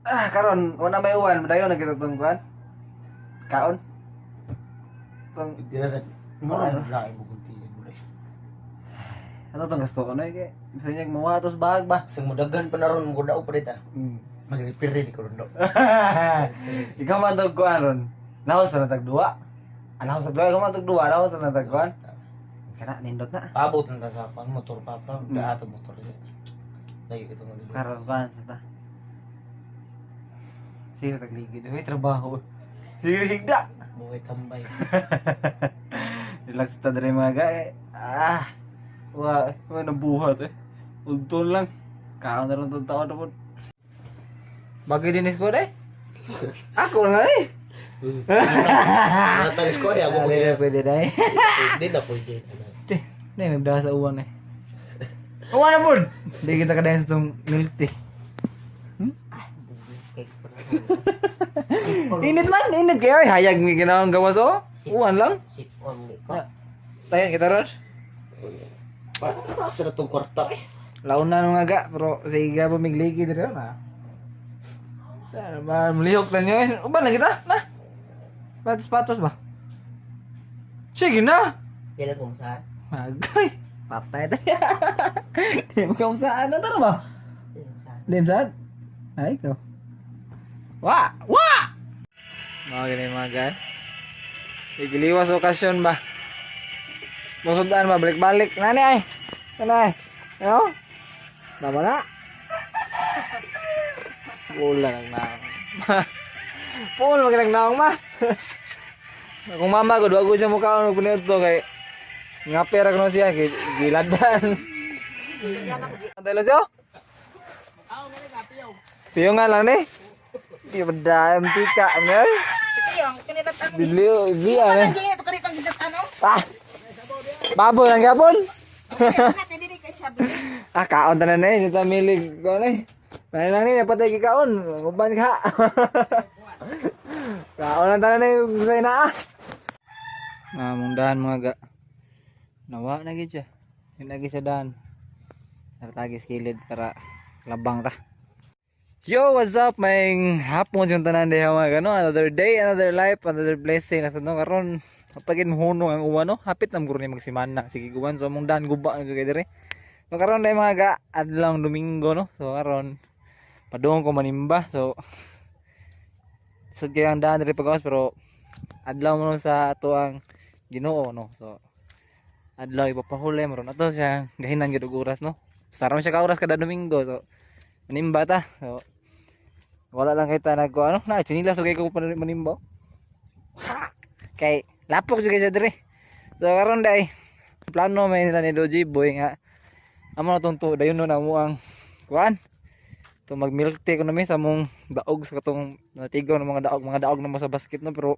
Karon wala may uwan, madayon na kita tungkuan. Kaon. Tong Tira sa mo Ano? lain mo kunti mo dai. ano tong gusto ko na kay bisa niya mawatos bahag ba. Sang mudagan pa naron mo daw pa dita. Hmm. Mag-repair di ko ron. Ikaw man tong kuan ron. Naos na tag duwa. Anaos tag duwa, ikaw man tag duwa, naos na tag kuan. Kana nindot na. Paabot na sa pang motor pa daat motor di. Dai ito mo dili. Karon kuan sa ta. Sige tagligid, may trabaho. Sige higda. Buhay tambay. Relax ta diri mga gae. Wa nabuhat eh. Udton lang. Kaon na ron tong taon na po. Bagi dinis ko dai. Ako nga eh. Talis ko ay ako Pwede dai. Di na pwede. Dai nagdasa sa uwan eh. Uwan na po. Di kita kadayon sa tong milk tea. Init man, init kayo. Hayag may ginawang gawas oh. Uwan lang. Sip on ni Tayan kita ron. Asa na tong kwarta eh. Launa nung aga, pero sige pa migligi dito na. Sana ba malihok na nyo eh. Uban na kita, na. Patos ba? Sige na. Kailan kung saan? Agay. Patay tayo. Di mo kung saan na taro ba? Di mo saan? Ay, ikaw. Wah! Mga ganyan mga gan. Igiliwas okasyon ba? Musudaan ba? Balik-balik. Nani ay? Nani ay? Ano? Tama na? Pula nagnaong. Pula nagnaong ma. Kung mama ko, duwa ko siya mukha ko punit to kay nga pera ko na siya kay giladan. Antay lo siya? Piyo nga lang ni. Di benda MTK ni. Yung kinilatang Diliw biya ni. hindi ito kanitang gidat ano? Baboy lang gapon. Natin hindi kay sabi. Kaon tanan ni, dito milig ko ni. Nay lang ni napatay ki kaon, uban ka. Kaon lang tanan ni say na. Mong dahan mga ga. Nawa na gid siya. Hinagi sa dahan. Tartagis kilid para labang ta. Yo, what's up, may hapon yung tanan diha mga gano. Another day, another life, another blessing. Nasa no karon kapagin hunong ang uwan no. Hapit na muro ni magsimana. Sige guban so mong daan guba kay dire. So karon day mga ga adlaw Domingo no. So karon padung ko manimba. So kaya ang daan dire pagawas pero adlaw mo sa ato ang Ginoo no. So adlaw ipapahuli mo ron ato siya gahinan gid og oras no. Saron siya ka oras kada Domingo. So manimba ta. So wala lang kita nagko ano na chinilas so kay ko manimba. Kay lapok juga sa dire. So karon day plano may nila ni Doji Boy nga amo na tong to dayon no na mo ang kuan. To mag milk tea ko na mi sa mong daog sa katong natigaw ng mga daog na sa basket no pero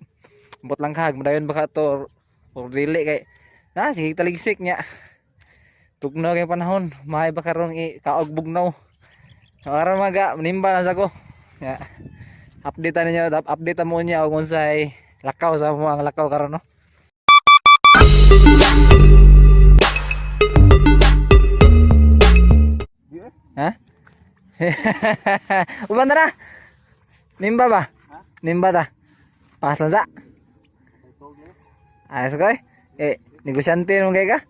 bot lang kag madayon baka to or dili kay na sige taligsik nya. Tugnaw kay panahon, maay ba karon kaog bugnaw. Karon maga manimba na sa ko. Ya. Update ninyo, update mo niya kung unsay lakaw sa mo ang lakaw karon no. Ha? Uban na. Nimba ba? Nimba ta. Pas lang sa. Ayos koy. Negosyante mo kay ka?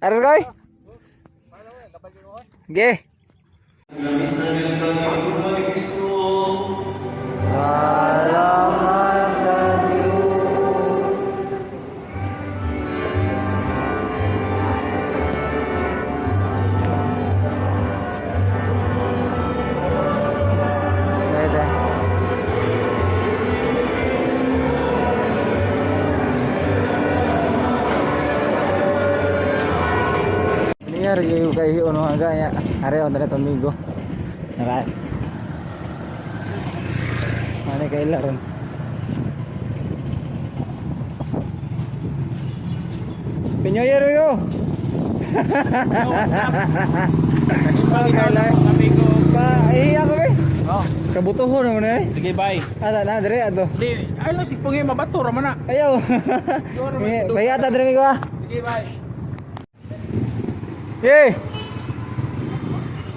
Ayos koy. Ge. Salamat sa Diyos. Pwede. Niya review kay ono nga ya. Are on dito amigo. Alright. Mana kay laron. Pinyoyer yo. Amigo. Ako be. Oh, Kabutuhon mo na eh. sige bye. Ada na dire ato. Di, ay lo si pungi mabato ra man na. Ayaw. Baya ta dire ko ah. Sige bye. Hey!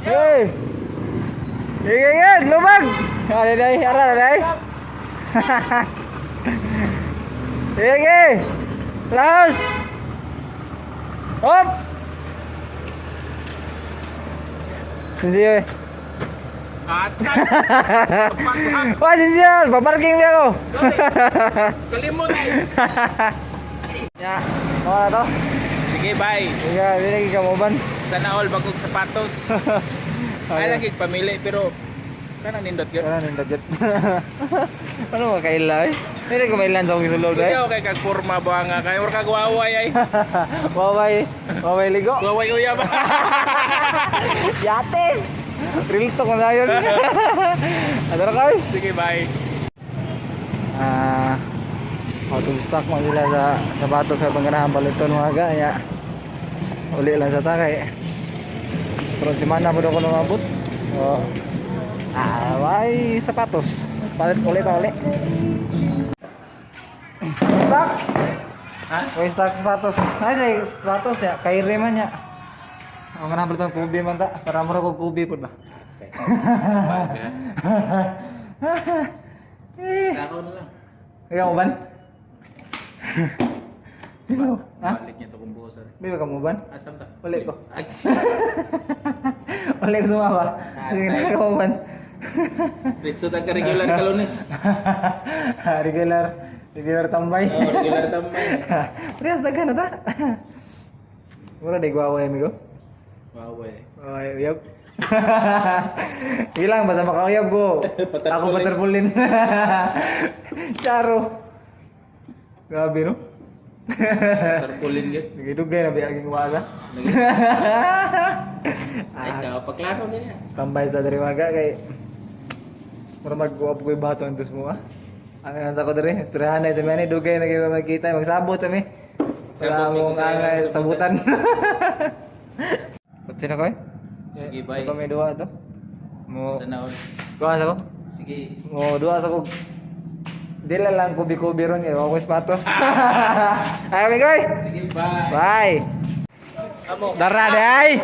Hey! Hey, lumag! Ada day, ara day. Sige. Laos. Hop. Sinsiyo. Wah, sinsiyo. Paparking ba ako? Kalimot. Ya, mau na to? Sige, bye. Sige, binigay ka mo ban? Sana all bagong sapatos. Ay lagi pamili pero kana nindot gyud. Ano nindot yun? Ano mo kaila eh? Hindi ko mailan sa akong sulod eh. Ikaw kay kag porma ba nga kay or kag waway ay. Waway ligo. Waway uya ba? Yates! Real talk na yun. Adara ka eh. Sige, bye. Out of stock mo sila sa sapatos sa pangganahan baliton mga gaya. Uli lang sa takay. Pero si Mana po daw ko lumabot. So, may sapatos. Palit ulit na ulit. Stock! Ha? May stock sapatos. Ay, say sapatos ya. Kay Reman ya. Ang nga baliton kubi man ta. Para mo ko kubi po ba? Sako na lang. Ikaw mo ban? Ha? Balik niya to kung buhos ari. Di ba ka mo ban? Asam ta? Uli ko. Ay. Uli ko sumama. Sige na ka mo ban. Ritso ta ka regular ka Lunes. Regular tambay. Oh, regular tambay. Priyas na ka na ta. Mura di guaway amigo. Waway. Ay, uyab. Hilang basta makauyab ko. Ako paterpulin. Charo. Grabe no? Tarpulin gyud. Nagidugay na biyaging waga. Ay, paklaro niya. Tambay sa dari waga kay para mag-uap ko yung bato ang dus mo ah. Ang nasa ko dari, istoryahan na sa mga dugay na kayo magkita, magsabot kami. Wala mong angay sabutan. Pati na ko eh? Sige, bye. Ito may duwa ito. Mo, Sana all. duwa sa ko? Sige. Mo, duwa sa ko. Dila lang kubi-kubi ron eh, ako patos. Ay, amigo eh. Sige, bye. Bye. Amo. Dara day.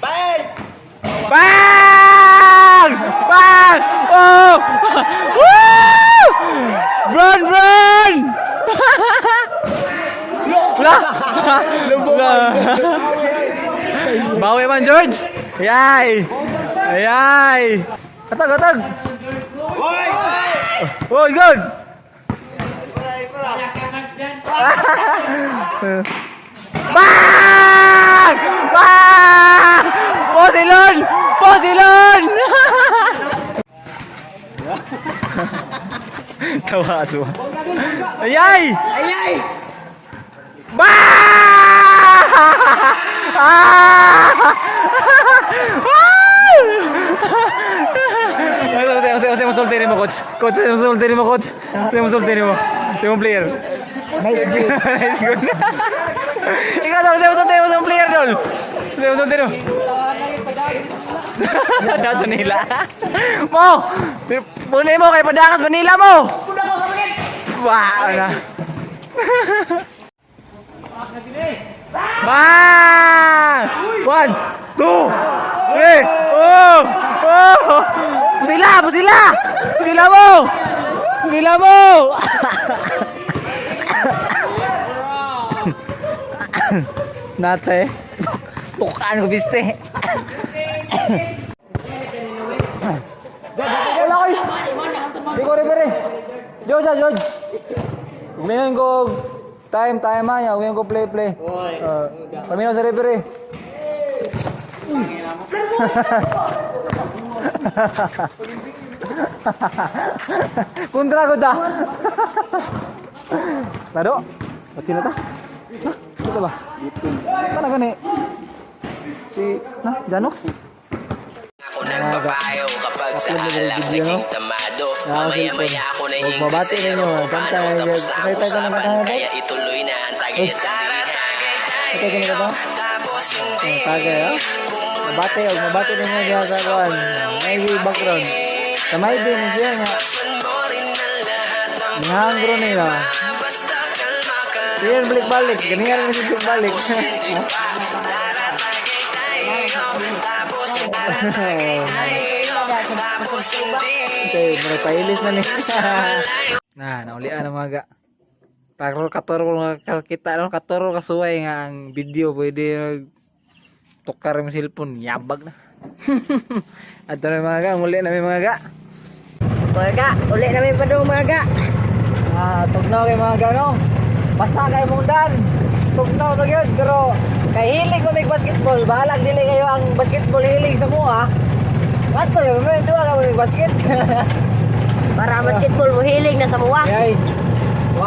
Bye. Bang! Bang! Oh! Woo! Run, run! Lah! Bawi man, George! Yay! Yay! Atag, atag! Oh, good! Bang! Bang! Posilon! Posilon! Tawa tuwa. Ayay! Ayay! Bang! Ah! Usay mo sultiri mo, coach. Coach, usay mo sultiri mo, coach. Usay mo sultiri mo. Usay mo player. Nice good. Nice good. Ikaw daw, usay mo sultiri mo sa player doon. Usay mo sultiri mo. Nasa nila. Mo! Punay mo kay Padakas Manila mo! Wow na. Bang! 1, 2, 3, oh! Oh! Pusila! Pusila! Pusila mo! Pusila mo! Nate. Tukan ko biste. Wala koy. Di ko repere. George, George. Umihan ko time aja, umihan ko play. Kami na sa repere. Kontra ko ta. Lado. Pati na ta. Ito ba? Kana gani? Si Janok? Ako nagpapayo kapag sa alak naging tamado. Mamaya-maya ako na Mabati ninyo. Kantay. tapos na ang Kaya tayo usapan, ng kaya ituloy na ang tagay at Ito ka na ba? Tagay ha? Mabati ninyo diya sa kuwan. Maybe background. Sa maybe mo siya nga. Nahangro nila. Iyan balik-balik. Ganyan mo siya balik. Tapos hindi Okay, may pailis na ni. Naulian ang mga ga. Pero katuro kita no, katuro kasuway nga ang video pwede tukar yung cellphone, yabag na. At na mga ga, muli na mga ga. Mga ga, uli namin pa doon mga ga. Tugnaw kay mga ga no. Basta kay mong dan. Tugnaw na yun, pero kay hilig mo may basketball, bahalag dili kayo ang basketball hilig sa mo ha. Ato yun, may duwa ka mo may basket. Para basketball mo hilig na sa muwa. Kaya,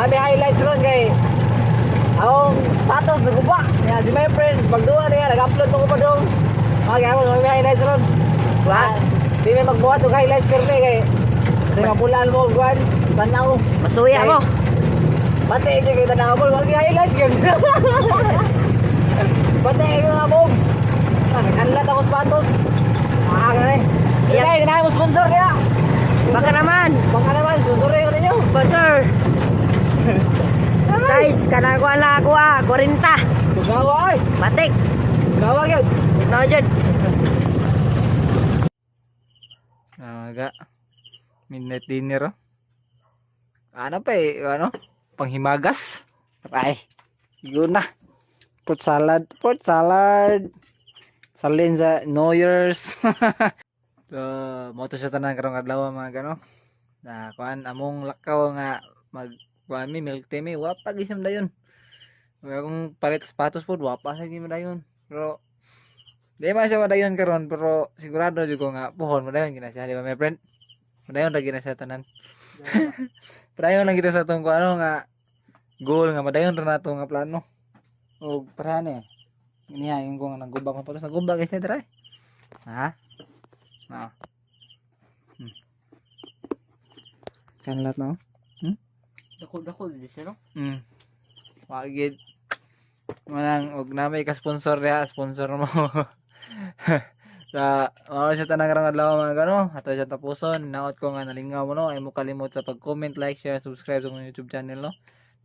may highlights ron kay akong status naguba. Kaya si my friend, pagduwa niya, nag-upload mo ko pa doon. Kaya may highlights ron. Di may magbuhat ng highlights karne kay kasi mapulaan mo, Juan. Tanaw. Masuya mo. Pati ito kayo tanaw mo, wag highlights yun. Pati ito nga mo. Nagkanlat ako sapatos. Na eh. Kaya mo sponsor kaya. Baka naman. Sponsorin ko ninyo. Sponsor. Size kanagwa na ako 40. Tugawa ay. Matik. Tugawa yun. Now dyan. Aga. Midnight dinner oh. Ano pa ano? Panghimagas. Ay. Yun na. Fruit salad. Salin sa New Year's. So, mo to sa tanan karong adlaw mga gano. Na kuan among lakaw nga kuan mi milk tea mi wapa gisam dayon. Kung palit sapatos pod wapa sa gid dayon. Pero di man siya madayon karon pero sigurado jud ko nga puhon madayon gina siya di ba my friend? Madayon ra gina siya tanan. Padayon lang kita sa tong ano nga goal nga madayon ra nato nga plano. O parane. Iniha yung kung nagubak mo pa sa nagubak guys dira. Ha? Na. Kanlat no? Dako di siya no? Wagid. Manang og na may ka-sponsor ya, sponsor mo. Sa siya tanang rang adlaw mga gano, ato siya tapuson. Naot ko nga nalingaw mo no, ay mo kalimot sa pag-comment, like, share, subscribe sa akong YouTube channel no.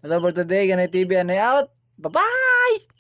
That's all for today, Ganay TV and I out. Bye-bye.